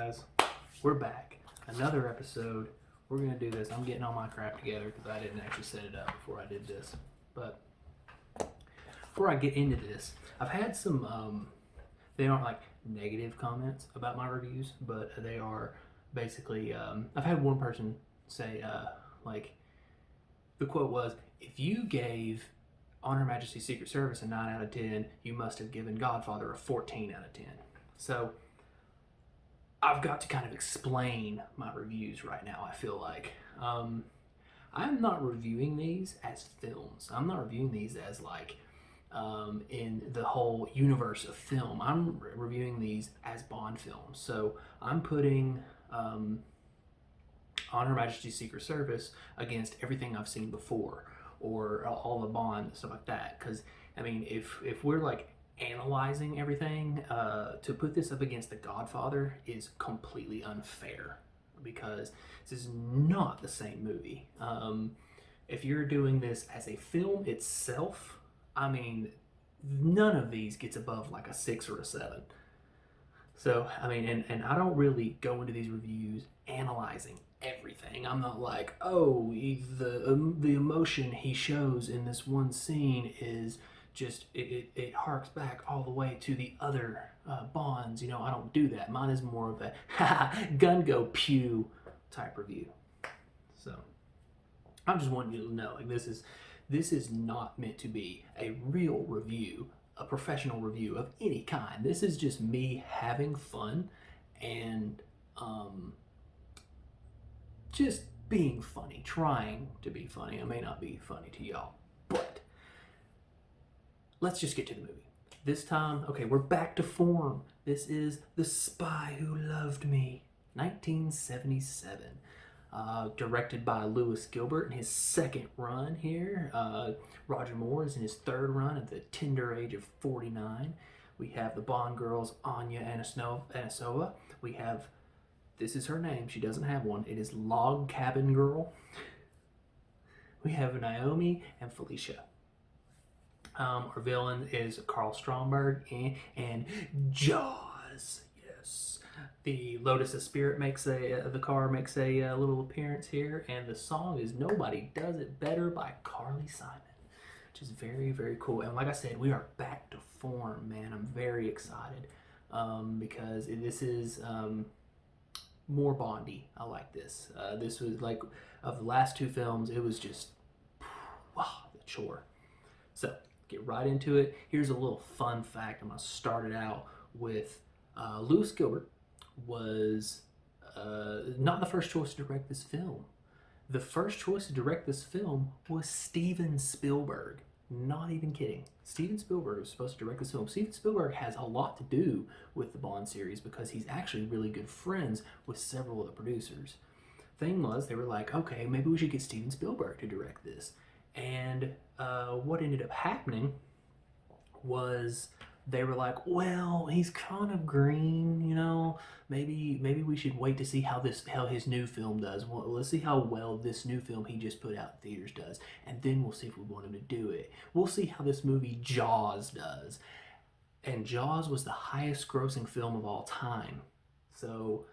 guys? We're back. Another episode. We're going to do this. I'm getting all my crap together because I didn't actually set it up before I did this. But before I get into this, I've had some, they aren't like negative comments about my reviews, but they are basically, I've had one person say, like, the quote was, if you gave On Her Majesty's Secret Service a 9 out of 10, you must have given Godfather a 14 out of 10. So I've got to kind of explain my reviews right now, I feel like. I'm not reviewing these as films. I'm not reviewing these as like in the whole universe of film. I'm reviewing these as Bond films. So I'm putting On Her Majesty's Secret Service against everything I've seen before, or all the Bond, stuff like that. Because, I mean, if we're like analyzing everything, to put this up against The Godfather is completely unfair because this is not the same movie. If you're doing this as a film itself, I mean, none of these gets above like a 6 or a 7. So, I mean, and I don't really go into these reviews analyzing everything. I'm not like, oh, the emotion he shows in this one scene is just, it harks back all the way to the other Bonds. You know, I don't do that. Mine is more of a gun go pew type review. So I'm just wanting you to know, like, this is not meant to be a real review, a professional review of any kind. This is just me having fun and just being funny, trying to be funny. I may not be funny to y'all, but let's just get to the movie. This time, okay, we're back to form. This is The Spy Who Loved Me, 1977. Directed by Lewis Gilbert in his second run here. Roger Moore is in his third run at the tender age of 49. We have the Bond girls, Anya Anisova. We have, this is her name, she doesn't have one. It is Log Cabin Girl. We have Naomi and Felicia. Our villain is Carl Stromberg and Jaws. Yes, the Lotus of Spirit the car makes a little appearance here, and the song is "Nobody Does It Better" by Carly Simon, which is very, very cool. And like I said, we are back to form, man. I'm very excited because this is more Bondy. I like this. This was like, of the last two films, it was just wow, the chore. So get right into it. Here's a little fun fact. I'm going to start it out with Lewis Gilbert was not the first choice to direct this film. The first choice to direct this film was Steven Spielberg. Not even kidding. Steven Spielberg was supposed to direct this film. Steven Spielberg has a lot to do with the Bond series because he's actually really good friends with several of the producers. Thing was, they were like, okay, maybe we should get Steven Spielberg to direct this. And what ended up happening was they were like, well, he's kind of green, you know, maybe we should wait to see how his new film does. Well, let's see how well this new film he just put out in theaters does, and then we'll see if we want him to do it. We'll see how this movie Jaws does. And Jaws was the highest grossing film of all time. So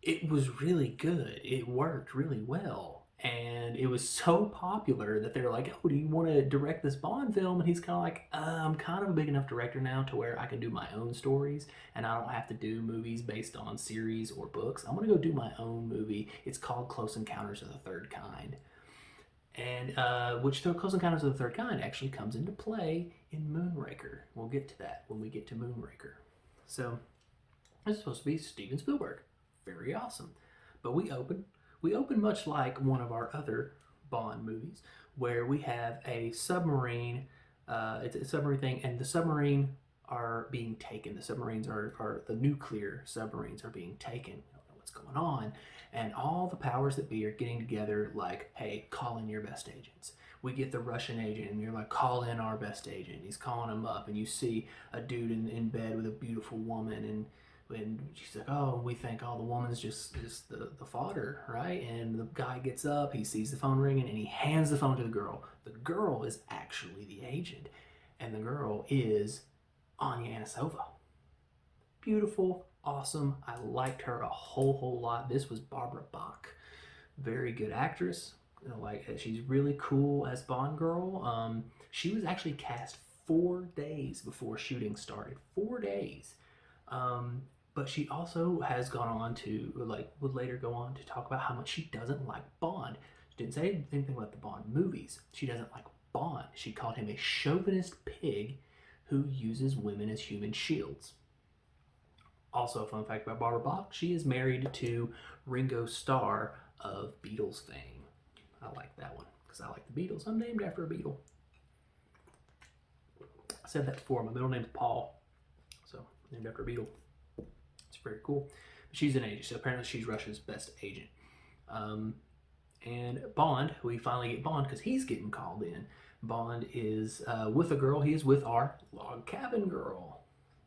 it was really good. It worked really well. And it was so popular that they're like, oh, do you want to direct this Bond film? And he's kind of like, I'm kind of a big enough director now to where I can do my own stories and I don't have to do movies based on series or books. I'm going to go do my own movie. It's called Close Encounters of the Third Kind. And which Close Encounters of the Third Kind actually comes into play in Moonraker. We'll get to that when we get to Moonraker. So it's supposed to be Steven Spielberg. Very awesome. But we open much like one of our other Bond movies, where we have a submarine, it's a submarine thing, and the submarine are being taken. The submarines are the nuclear submarines are being taken. You don't know what's going on. And all the powers that be are getting together like, hey, call in your best agents. We get the Russian agent, and you're like, call in our best agent. He's calling him up, and you see a dude in bed with a beautiful woman, and she's like, oh, we think, oh, the woman's just the fodder, right? And the guy gets up, he sees the phone ringing, and he hands the phone to the girl. The girl is actually the agent, and the girl is Anya Anisova. Beautiful, awesome. I liked her a whole lot. This was Barbara Bach, very good actress. Like she's really cool as Bond girl. She was actually cast 4 days before shooting started. 4 days. Um, but she also has gone on to like would later go on to talk about how much she doesn't like Bond. She didn't say anything about the Bond movies. She doesn't like Bond. She called him a chauvinist pig who uses women as human shields. Also, a fun fact about Barbara Bach: she is married to Ringo Starr of Beatles fame. I like that one because I like the Beatles. I'm named after a Beatle. I said that before. My middle name's Paul, so named after a Beatle. It's very cool. She's an agent, so apparently she's Russia's best agent. And Bond, we finally get Bond because he's getting called in. Bond is with a girl. He is with our log cabin girl.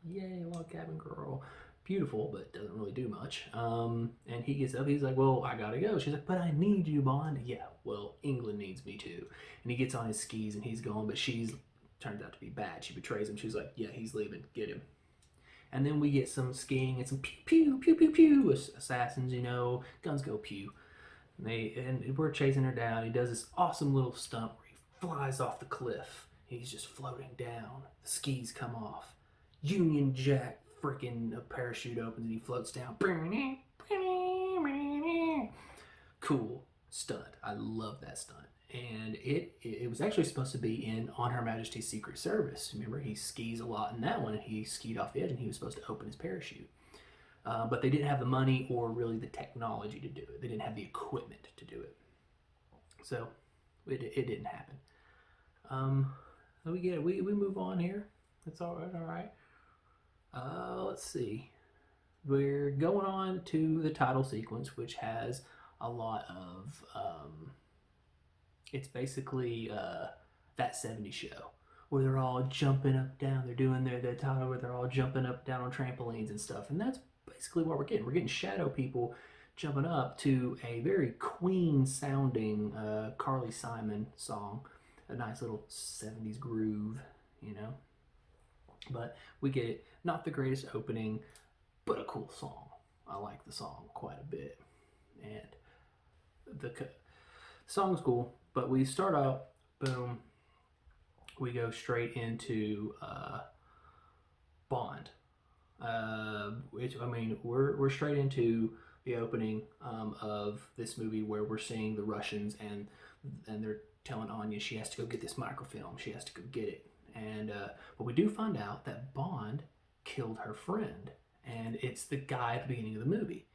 Yay, log cabin girl. Beautiful, but doesn't really do much. And he gets up. He's like, well, I gotta go. She's like, but I need you, Bond. Yeah, well, England needs me too. And he gets on his skis and he's going, but she's turns out to be bad. She betrays him. She's like, yeah, he's leaving. Get him. And then we get some skiing and some pew, pew, pew, pew, pew. Assassins, you know, guns go pew. And we're chasing her down. He does this awesome little stunt where he flies off the cliff. He's just floating down. The skis come off. Union Jack freaking parachute opens and he floats down. Cool stunt. I love that stunt. And it was actually supposed to be in On Her Majesty's Secret Service. Remember, he skis a lot in that one. He skied off the edge and he was supposed to open his parachute. But they didn't have the money or really the technology to do it. They didn't have the equipment to do it. So it didn't happen. We move on here. It's all right. Let's see. We're going on to the title sequence, which has a lot of it's basically that 70s show where they're all jumping up down. They're doing their title where they're all jumping up down on trampolines and stuff, and that's basically what we're getting. We're getting shadow people jumping up to a very Queen sounding Carly Simon song, a nice little 70s groove, you know. But we get it. Not the greatest opening, but a cool song. I like the song quite a bit, and the song's cool. But we start out, boom. We go straight into Bond. We're straight into the opening of this movie where we're seeing the Russians and they're telling Anya she has to go get this microfilm. She has to go get it. And but we do find out that Bond killed her friend, and it's the guy at the beginning of the movie.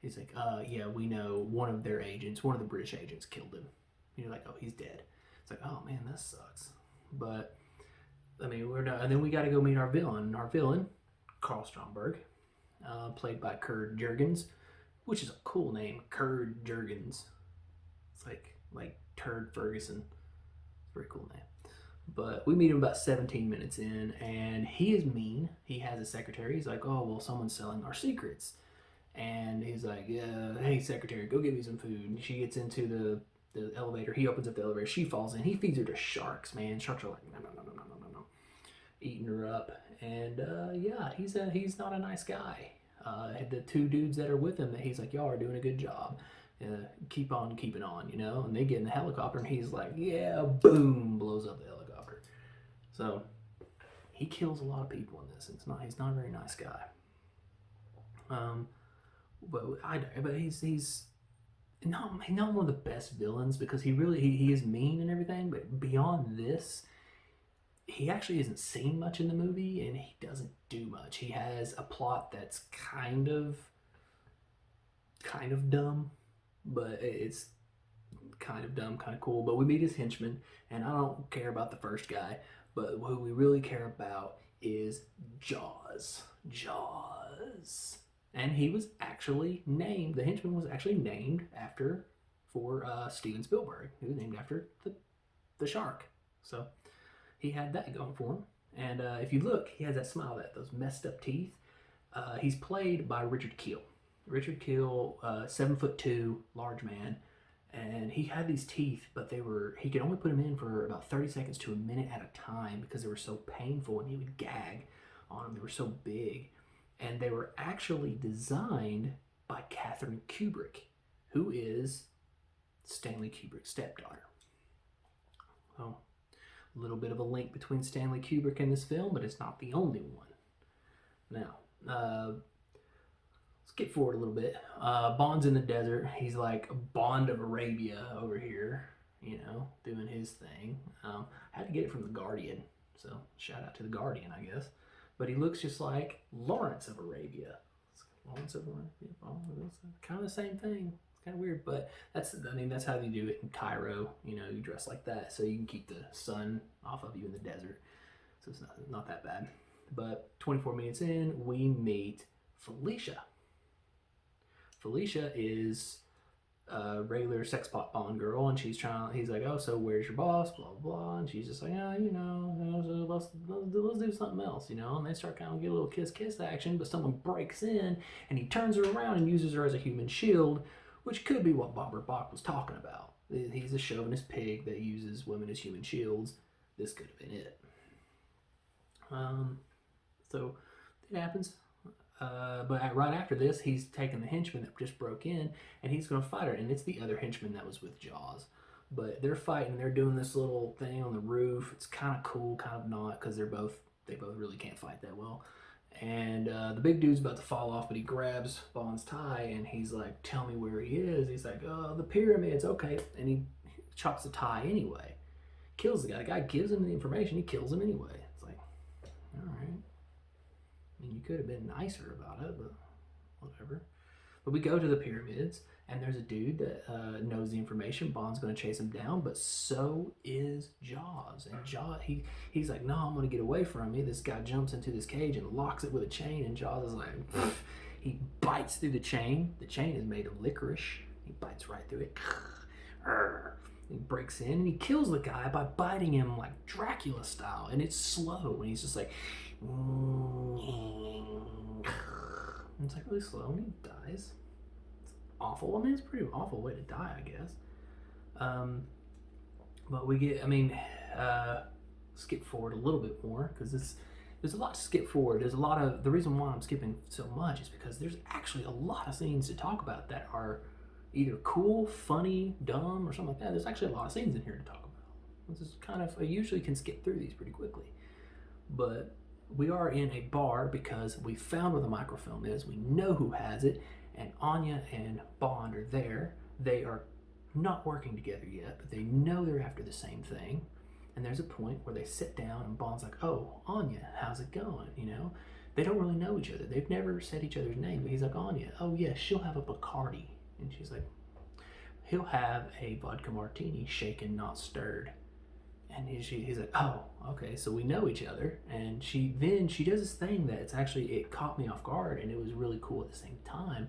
He's like, yeah, we know one of their agents, one of the British agents killed him. And you're like, oh, he's dead. It's like, oh man, that sucks. But I mean, we're not, and then we got to go meet our villain. Our villain, Carl Stromberg, played by Kurt Jurgens, which is a cool name, Kurt Jurgens. It's like Turd Ferguson. It's a very cool name. But we meet him about 17 minutes in, and he is mean. He has a secretary. He's like, oh, well, someone's selling our secrets. And he's like, yeah, hey, secretary, go get me some food. And she gets into the elevator. He opens up the elevator. She falls in. He feeds her to sharks, man. Sharks are like, no, eating her up. And yeah, he's not a nice guy. The two dudes that are with him, he's like, y'all are doing a good job. Keep on keeping on, you know. And they get in the helicopter, and he's like, yeah, boom, blows up the helicopter. So he kills a lot of people in this. He's not a very nice guy. But he's not one of the best villains because he is mean and everything. But beyond this, he actually isn't seen much in the movie, and he doesn't do much. He has a plot that's kind of dumb, but it's kind of dumb, kind of cool. But we meet his henchman, and I don't care about the first guy, but who we really care about is Jaws. And he was actually named, the henchman was actually named for Steven Spielberg. He was named after the shark. So he had that going for him. And if you look, he has that smile, those messed up teeth. He's played by Richard Kiel. Richard Kiel, 7'2", large man. And he had these teeth, but he could only put them in for about 30 seconds to a minute at a time because they were so painful, and he would gag on them. They were so big. And they were actually designed by Catherine Kubrick, who is Stanley Kubrick's stepdaughter. So, a little bit of a link between Stanley Kubrick and this film, but it's not the only one. Now, skip forward a little bit. Bond's in the desert. He's like Bond of Arabia over here, doing his thing. I had to get it from The Guardian, so shout out to The Guardian, I guess. But he looks just like Lawrence of Arabia. Lawrence of Arabia, kind of the same thing. It's kind of weird, but that's how they do it in Cairo. You dress like that so you can keep the sun off of you in the desert. So it's not that bad. But 24 minutes in, we meet Felicia. Felicia is a regular sex pot Bond girl, and he's like, oh, so where's your boss? Blah, blah, blah. And she's just like, so let's do something else, And they start kind of get a little kiss action, but someone breaks in, and he turns her around and uses her as a human shield, which could be what Barbara Bach was talking about. He's a chauvinist pig that uses women as human shields. This could have been it. So it happens. But right after this, he's taking the henchman that just broke in, and he's going to fight her. And it's the other henchman that was with Jaws. But they're fighting. They're doing this little thing on the roof. It's kind of cool, kind of not, because they both really can't fight that well. And the big dude's about to fall off, but he grabs Bond's tie, and he's like, tell me where he is. He's like, oh, the pyramids, okay. And he chops the tie anyway. Kills the guy. The guy gives him the information. He kills him anyway. It's like, all right. I mean, you could have been nicer about it, but whatever. But we go to the pyramids, and there's a dude that knows the information. Bond's going to chase him down, but so is Jaws. And Jaws, he's like, no, I'm going to get away from you. This guy jumps into this cage and locks it with a chain, and Jaws is like, he bites through the chain. The chain is made of licorice. He bites right through it. He breaks in, and he kills the guy by biting him like Dracula style, and it's slow, and he's just like, it's like really slow, and he dies. It's awful. I mean, it's a pretty awful way to die, I guess. But we get, skip forward a little bit more, because there's a lot to skip forward. There's a lot of, the reason why I'm skipping so much is because there's actually a lot of scenes to talk about that are either cool, funny, dumb, or something like that. There's actually a lot of scenes in here to talk about. This is kind of, I usually can skip through these pretty quickly. But we are in a bar because we found where the microfilm is. We know who has it, and Anya and Bond are there. They are not working together yet, but they know they're after the same thing. And there's a point where they sit down, and Bond's like, oh, Anya, how's it going? They don't really know each other. They've never said each other's name, but he's like, Anya, oh yeah, she'll have a Bacardi. And she's like, he'll have a vodka martini, shaken, not stirred. And he's like, oh, okay, so we know each other. And she does this thing that it caught me off guard, and it was really cool at the same time,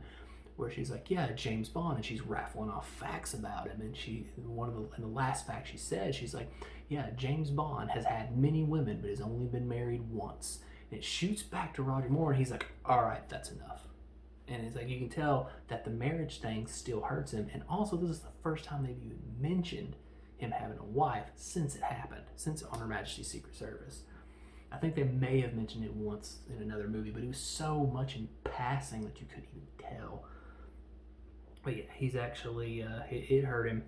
where she's like, yeah, James Bond, and she's raffling off facts about him. And in the last fact she said, she's like, yeah, James Bond has had many women, but has only been married once. And it shoots back to Roger Moore, and he's like, all right, that's enough. And it's like, you can tell that the marriage thing still hurts him. And also, this is the first time they've even mentioned him having a wife since it happened, since On Her Majesty's Secret Service. I think they may have mentioned it once in another movie, but it was so much in passing that you couldn't even tell. But yeah, he's actually, it hurt him,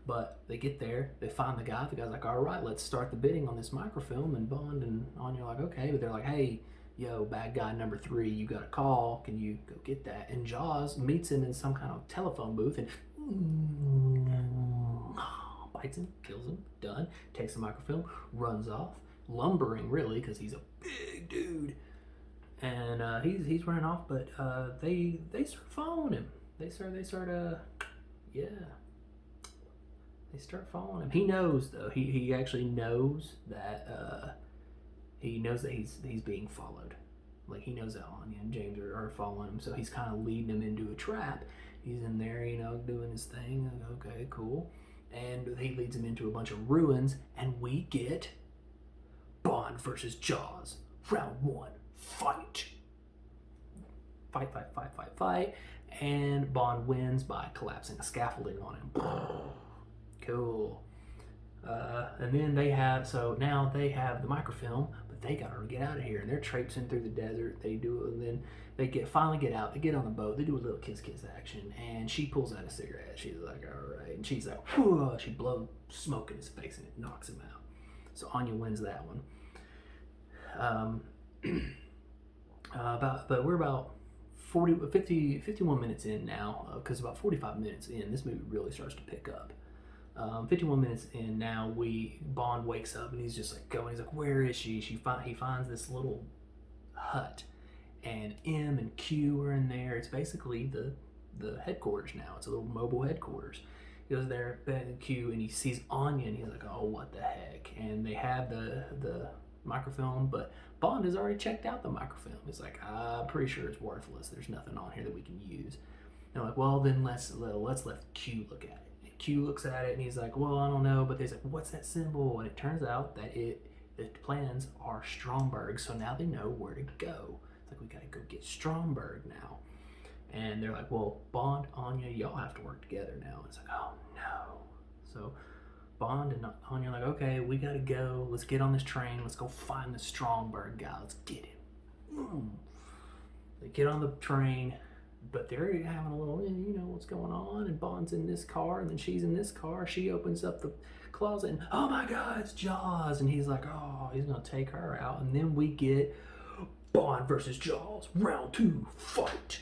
but they get there, they find the guy. The guy's like, all right, let's start the bidding on this microfilm. And Bond and Anya are like, okay. But they're like, hey, yo, bad guy number 3, you got a call. Can you go get that? And Jaws meets him in some kind of telephone booth and bites him, kills him, done. Takes the microfilm, runs off, lumbering really, because he's a big dude. And he's running off, but they start following him. They start following him. He knows though. He actually knows that he's being followed. Like, he knows that Anya and James are following him, so he's kind of leading him into a trap. He's in there, doing his thing. Okay, cool. And he leads him into a bunch of ruins, and we get Bond versus Jaws. Round 1, fight. Fight. And Bond wins by collapsing a scaffolding on him. Cool. And then now they have the microfilm, but they gotta get out of here, and they're traipsing through the desert. They do it, and then they finally get out. They get on the boat. They do a little kiss action, and she pulls out a cigarette. She's like, all right, and she's like, whew, she blows smoke in his face, and it knocks him out. So Anya wins that one. But we're about 51 minutes in now, because about 45 minutes in, this movie really starts to pick up. 51 minutes in now, Bond wakes up and he's just like going. He's like, where is she? He finds this little hut, and M and Q are in there. It's basically the headquarters now. It's a little mobile headquarters. He goes there, Q, and he sees Anya, and he's like, oh, what the heck? And they have the microfilm, but Bond has already checked out the microfilm. He's like, I'm pretty sure it's worthless. There's nothing on here that we can use. And they're like, well, then let's let Q look at it. And Q looks at it, and he's like, well, I don't know, but they're like, what's that symbol? And it turns out that the plans are Stromberg, so now they know where to go. It's like, we gotta go get Stromberg now. And they're like, well, Bond, Anya, y'all have to work together now. And it's like, oh no. So Bond and Anya are like, okay, we gotta go. Let's get on this train. Let's go find the Stromberg guy. Let's get him. They get on the train, but they're having a little, what's going on? And Bond's in this car, and then she's in this car. She opens up the closet, and oh my God, it's Jaws. And he's like, oh, he's gonna take her out. And then we get Bond versus Jaws, round 2, fight.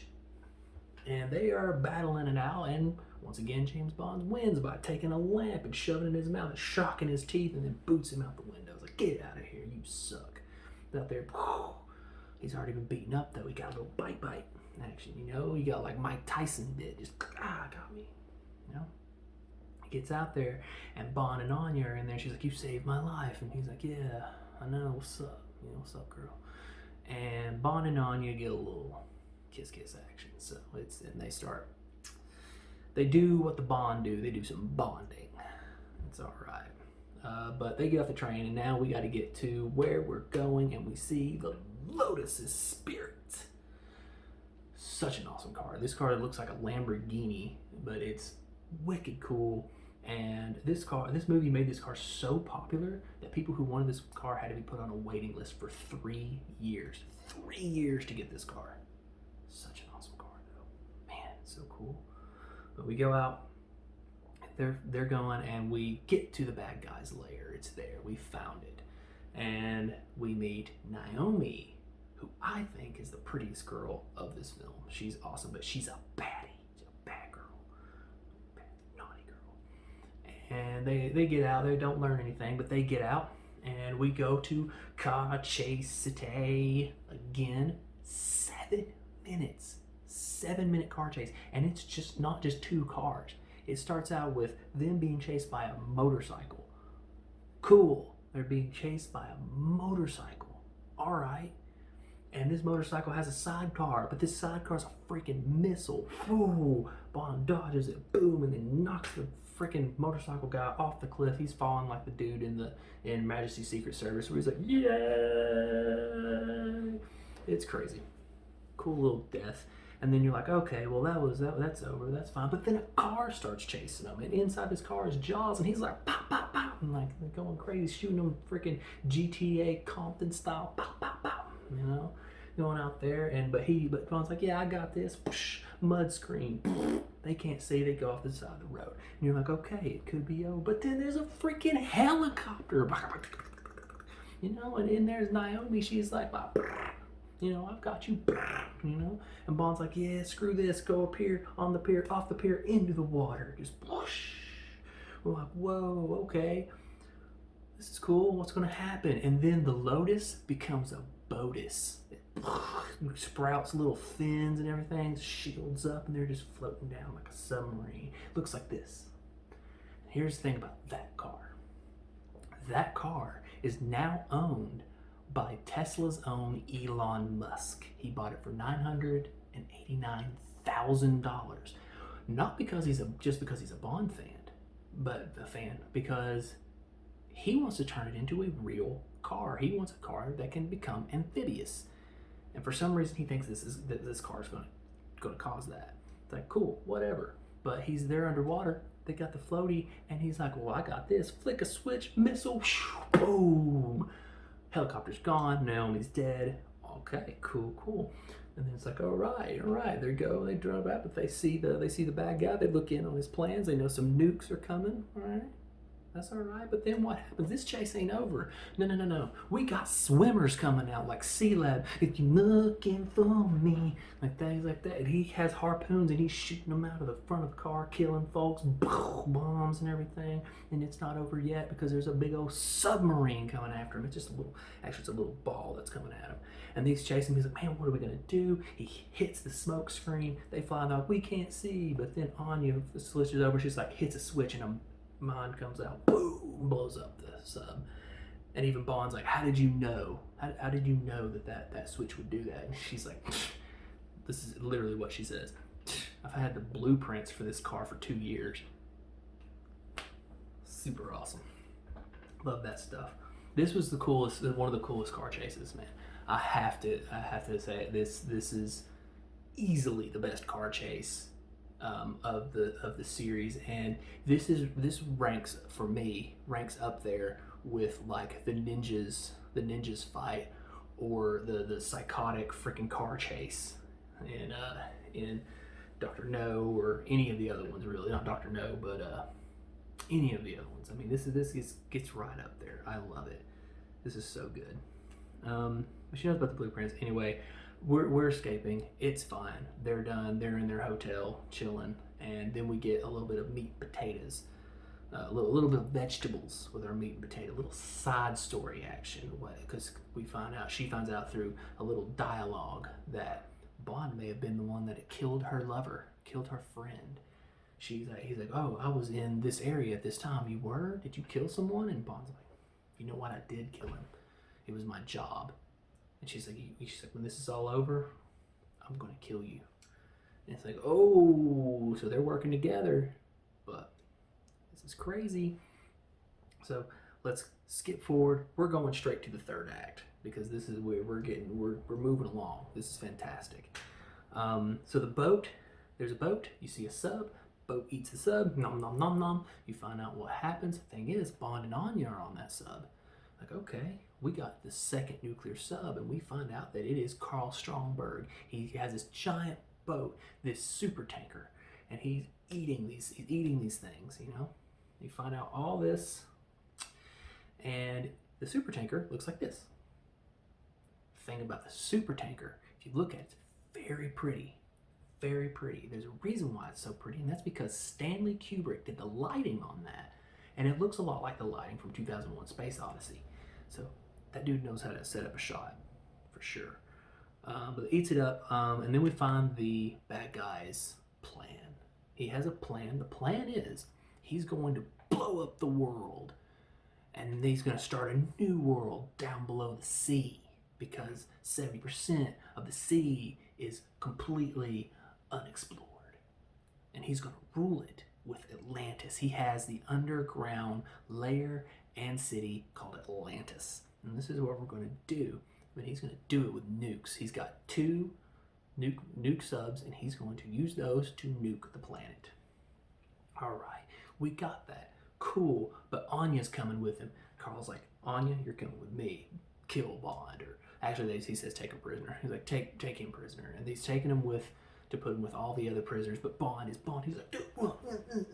And they are battling it out, and once again, James Bond wins by taking a lamp and shoving it in his mouth and shocking his teeth, and then boots him out the window. It's like, get out of here, you suck. Out there, he's already been beaten up, though. He got a little bite action, He got like Mike Tyson did, just, got me, He gets out there, and Bond and Anya are in there. She's like, you saved my life. And he's like, yeah, I know, what's up? What's up, girl? And Bond and Anya get a little kiss action. So they do what the Bond do. They do some bonding. It's all right. But they get off the train, and now we got to get to where we're going, and we see the Lotus's Spirit. Such an awesome car. This car looks like a Lamborghini, but it's wicked cool. And this movie made this car so popular that people who wanted this car had to be put on a waiting list for 3 years. 3 years to get this car. Such an awesome car, though. Man, it's so cool. But we go out, they're going, and we get to the bad guy's lair. It's there. We found it. And we meet Naomi, who I think is the prettiest girl of this film. She's awesome, but she's a baddie. She's a bad girl. Bad, naughty girl. And they get out. They don't learn anything, but they get out, and we go to Car Chase City again. 7 minutes. 7-minute car chase, and it's just not just 2 cars. It starts out with them being chased by a motorcycle. Cool. They're being chased by a motorcycle. All right. And this motorcycle has a sidecar, but this sidecar's a freaking missile. Ooh, Bond dodges it, boom, and then knocks the freaking motorcycle guy off the cliff. He's falling like the dude in Majesty's Secret Service, where he's like, yay! It's crazy. Cool little death. And then you're like, okay, well that's over, that's fine. But then a car starts chasing him, and inside this car is Jaws, and he's like, pop, pop, pop, and like going crazy, shooting him freaking GTA Compton style, pop, pop, pop, going out there. And but Bond's like, yeah, I got this. Mud screen. They can't see. They go off the side of the road, and you're like, okay, it could be over. But then there's a freaking helicopter, and in there's Naomi. She's like, I've got you, And Bond's like, yeah, screw this, go up here, on the pier, off the pier, into the water, just whoosh. We're like, whoa, okay, this is cool, what's gonna happen? And then the Lotus becomes a Botus. It sprouts little fins and everything, shields up, and they're just floating down like a submarine. Looks like this. Here's the thing about that car. That car is now owned by Tesla's own Elon Musk. He bought it for $989,000. Not because just because he's a Bond fan, because he wants to turn it into a real car. He wants a car that can become amphibious, and for some reason he thinks this car is going to cause that. It's like, cool, whatever. But he's there underwater. They got the floaty, and he's like, well, I got this. Flick a switch, missile, boom. Helicopter's gone. Naomi's dead. Okay, cool. And then it's like, all right. There you go. They drove out, but they see the bad guy. They look in on his plans. They know some nukes are coming. All right. That's all right, but then what happens? This chase ain't over. No. We got swimmers coming out like Sea-Lab. If you're looking for me, like things like that. And he has harpoons and he's shooting them out of the front of the car, killing folks, bombs and everything. And it's not over yet because there's a big old submarine coming after him. It's just it's a little ball that's coming at him. And he's chasing him. He's like, man, what are we gonna do? He hits the smoke screen. They fly out, we can't see. But then Anya switches over. She's like, hits a switch and a mine comes out, boom, blows up the sub. And even Bond's like, how did you know? How did you know that switch would do that? And she's like, this is literally what she says. I've had the blueprints for this car for 2 years. Super awesome. Love that stuff. This was one of the coolest car chases, man. I have to say this is easily the best car chase of the series, and this ranks for me up there with like the ninjas fight or the psychotic freaking car chase in Dr. No, or any of the other ones, really. Not Dr. No, but any of the other ones. I mean, this gets right up there. I love it. This is so good. But she knows about the blueprints anyway. We're escaping. It's fine. They're done. They're in their hotel chilling, and then we get a little bit of meat and potatoes, a little bit of vegetables with our meat and potato, a little side story action. Because she finds out through a little dialogue that Bond may have been the one that had killed her lover, killed her friend. He's like, oh, I was in this area at this time. You were? Did you kill someone? And Bond's like, you know what? I did kill him. It was my job. And she's like, when this is all over, I'm gonna kill you. And it's like, oh, so they're working together, but this is crazy. So let's skip forward. We're going straight to the third act because this is where we're moving along. This is fantastic. So the boat, there's a boat. You see a sub. Boat eats the sub. Nom nom nom nom. You find out what happens. The thing is, Bond and Anya are on that sub. Like, okay, we got the second nuclear sub, and we find out that it is Carl Stromberg. He has this giant boat, this super tanker, and he's eating these things, you know. You find out all this, and the super tanker looks like this. The thing about the super tanker, if you look at it, it's very pretty. Very pretty. There's a reason why it's so pretty, and that's because Stanley Kubrick did the lighting on that, and it looks a lot like the lighting from 2001: Space Odyssey. So that dude knows how to set up a shot, for sure. But eats it up, and then we find the bad guy's plan. He has a plan. The plan is he's going to blow up the world, and he's going to start a new world down below the sea, because 70% of the sea is completely unexplored. And he's going to rule it with Atlantis. He has the underground layer and city called Atlantis. And this is what we're going to do. But he's going to do it with nukes. He's got 2 nuke subs, and he's going to use those to nuke the planet. All right, we got that. Cool. But Anya's coming with him. Carl's like, Anya, you're coming with me. Kill Bond. Or actually, he says take him prisoner. He's like, take him prisoner. And he's taking him to put him with all the other prisoners. But Bond. He's like,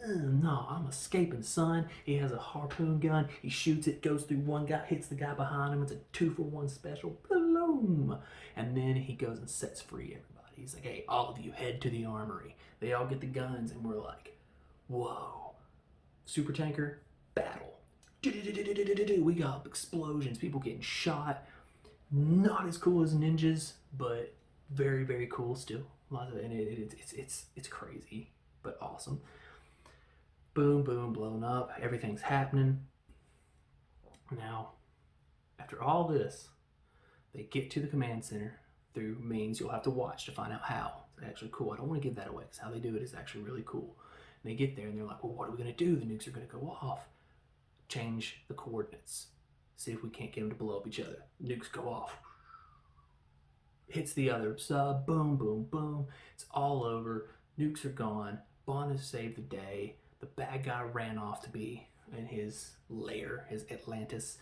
no, I'm escaping, son. He has a harpoon gun. He shoots it, goes through one guy, hits the guy behind him. It's a 2-for-1 special. Boom. And then he goes and sets free everybody. He's like, hey, all of you, head to the armory. They all get the guns, and we're like, whoa. Super tanker, battle. We got explosions, people getting shot. Not as cool as ninjas, but very, very cool still. And it's crazy, but awesome. Boom, boom, blown up. Everything's happening. Now, after all this, they get to the command center through means you'll have to watch to find out how. It's actually cool. I don't want to give that away because how they do it is actually really cool. And they get there and they're like, well, what are we going to do? The nukes are going to go off. Change the coordinates. See if we can't get them to blow up each other. Nukes go off. Hits the other sub. Boom, boom, boom. It's all over. Nukes are gone. Bond has saved the day. The bad guy ran off to be in his lair, his Atlantis.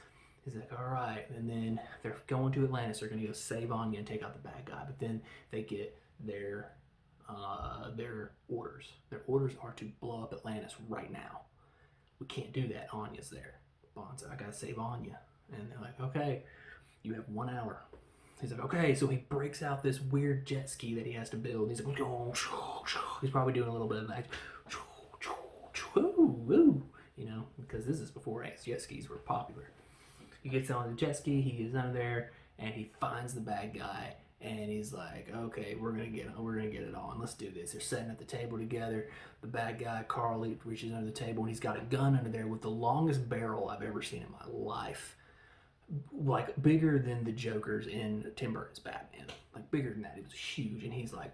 He's like, all right. And then they're going to Atlantis. They're going to go save Anya and take out the bad guy. But then they get their orders. Their orders are to blow up Atlantis right now. We can't do that. Anya's there. Bond's like, I got to save Anya. And they're like, okay, you have 1 hour. He's like, okay. So he breaks out this weird jet ski that he has to build. He's like, he's probably doing a little bit of that. You know, because this is before jet skis were popular. He gets on the jet ski, he gets under there, and he finds the bad guy, and he's like, okay, we're gonna get it on. Let's do this. They're sitting at the table together. The bad guy, Carl, reaches under the table, and he's got a gun under there with the longest barrel I've ever seen in my life. Like, bigger than the Joker's in Tim Burton's Batman. Like, bigger than that. It was huge, and he's like,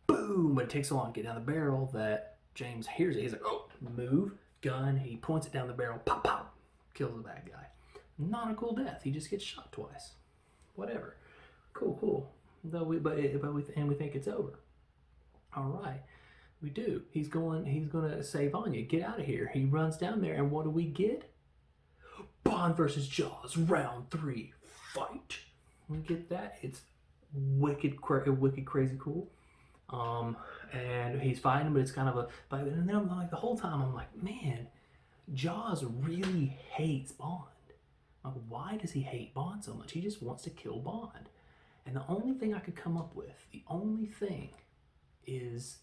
boom, but it takes so long to get down the barrel that James hears it. He's like, oh, move, gun. He points it down the barrel, pop, pop, kills the bad guy. Not a cool death. He just gets shot twice. Whatever. Cool. We think it's over. All right, we do. He's gonna save Anya. Get out of here. He runs down there, and what do we get? Bond versus Jaws, round 3, fight. We get that. It's wicked crazy cool. And he's fighting, but it's kind of a. And then I'm like, the whole time I'm like, man, Jaws really hates Bond. Like, why does he hate Bond so much? He just wants to kill Bond. And the only thing I could come up with, is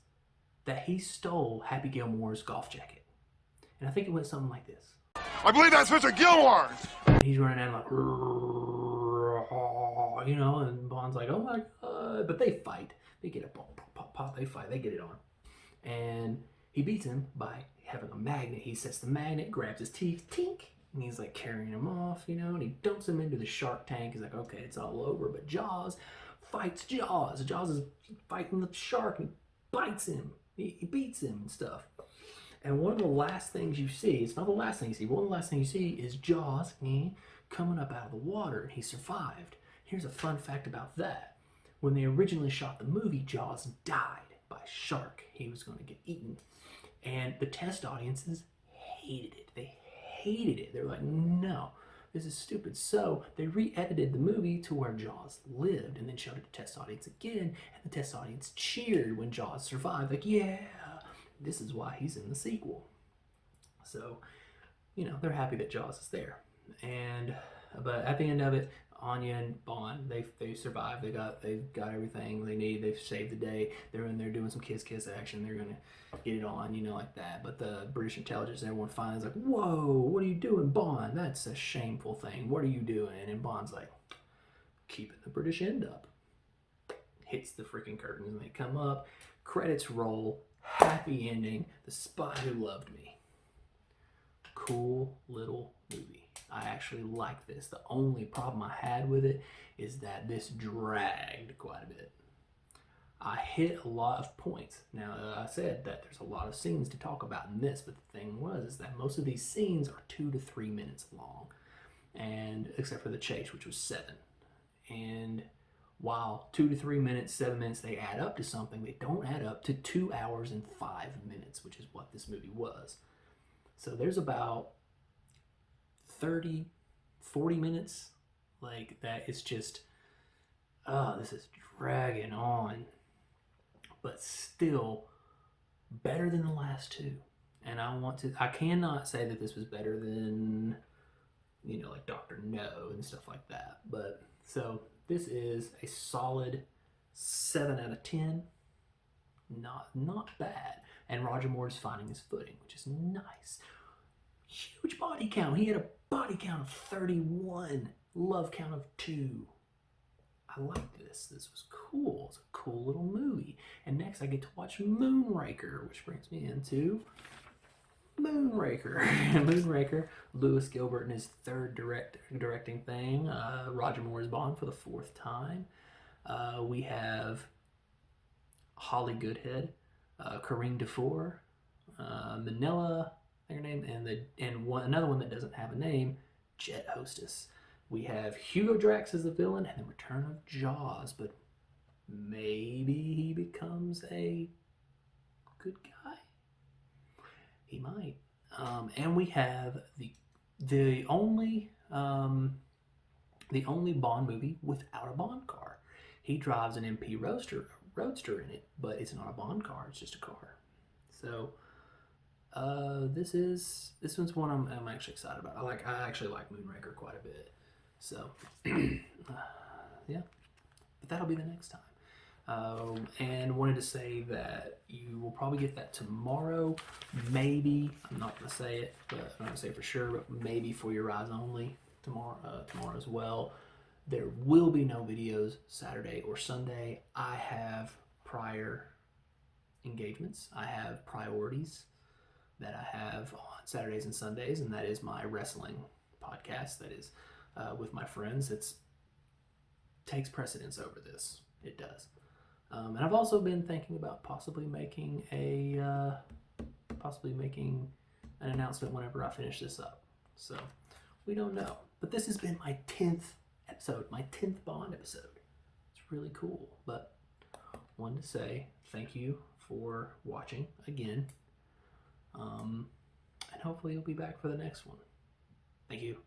that he stole Happy Gilmore's golf jacket. And I think it went something like this. I believe that's Mr. Gilmore's! And he's running out like, you know, and Bond's like, oh my God. But they fight. They get a pop, they fight, they get it on. And he beats him by having a magnet. He sets the magnet, grabs his teeth, tink. And he's like carrying him off, you know, and he dumps him into the shark tank. He's like, okay, it's all over. But Jaws fights Jaws. Jaws is fighting the shark and he bites him. He beats him and stuff. And one of the last things you see, it's not the last thing you see, one of the last things you see is Jaws coming up out of the water, and he survived. Here's a fun fact about that. When they originally shot the movie, Jaws died by a shark. He was going to get eaten. And the test audiences hated it. They hated it. They were like, no, this is stupid. So they re-edited the movie to where Jaws lived and then showed it to the test audience again, and the test audience cheered when Jaws survived. Like, yeah, this is why he's in the sequel. So, you know, they're happy that Jaws is there. But at the end of it, Anya and Bond, they survived. They've got everything they need. They've saved the day. They're in there doing some kiss action. They're gonna get it on, you know, like that. But the British intelligence, everyone finally is like, whoa, what are you doing, Bond? That's a shameful thing. What are you doing? And Bond's like, keeping the British end up. Hits the freaking curtains and they come up. Credits roll. Happy ending. The Spy Who Loved Me. Cool little movie. I actually like this. The only problem I had with it is that this dragged quite a bit. I hit a lot of points. Now, I said that there's a lot of scenes to talk about in this, but the thing is that most of these scenes are 2 to 3 minutes long, and except for the chase, which was 7. And while 2 to 3 minutes, 7 minutes, they add up to something, they don't add up to 2 hours and 5 minutes, which is what this movie was. So there's about 30, 40 minutes like that. It's just, this is dragging on, but still better than the last 2. And I cannot say that this was better than, you know, like Dr. No and stuff like that. But so this is a solid 7 out of 10. Not bad. And Roger Moore's finding his footing, which is nice. Huge body count. He had a body count of 31. Love count of 2. I like this. This was cool. It's a cool little movie. And next I get to watch Moonraker, which brings me into Moonraker. Moonraker, Lewis Gilbert in his 3rd directing thing. Roger Moore's Bond for the 4th time. We have Holly Goodhead, Corinne Dufour, Manila, her name, and another one that doesn't have a name, Jet Hostess. We have Hugo Drax as the villain and the return of Jaws, but maybe he becomes a good guy. He might. And we have the only the only Bond movie without a Bond car. He drives an MP Roadster in it, but it's not a Bond car. It's just a car. So this one's one I'm actually excited about. I actually like Moonraker quite a bit. So yeah, but that'll be the next time. And wanted to say that you will probably get that tomorrow. Maybe, I'm not going to say it, but I'm not going to say for sure, but maybe for your eyes only tomorrow as well. There will be no videos Saturday or Sunday. I have prior engagements. I have priorities that I have on Saturdays and Sundays, and that is my wrestling podcast. That is with my friends. It takes precedence over this. It does. And I've also been thinking about possibly making an announcement whenever I finish this up. So we don't know. But this has been my 10th episode, my 10th Bond episode. It's really cool. But wanted to say thank you for watching again. And hopefully you'll be back for the next one. Thank you.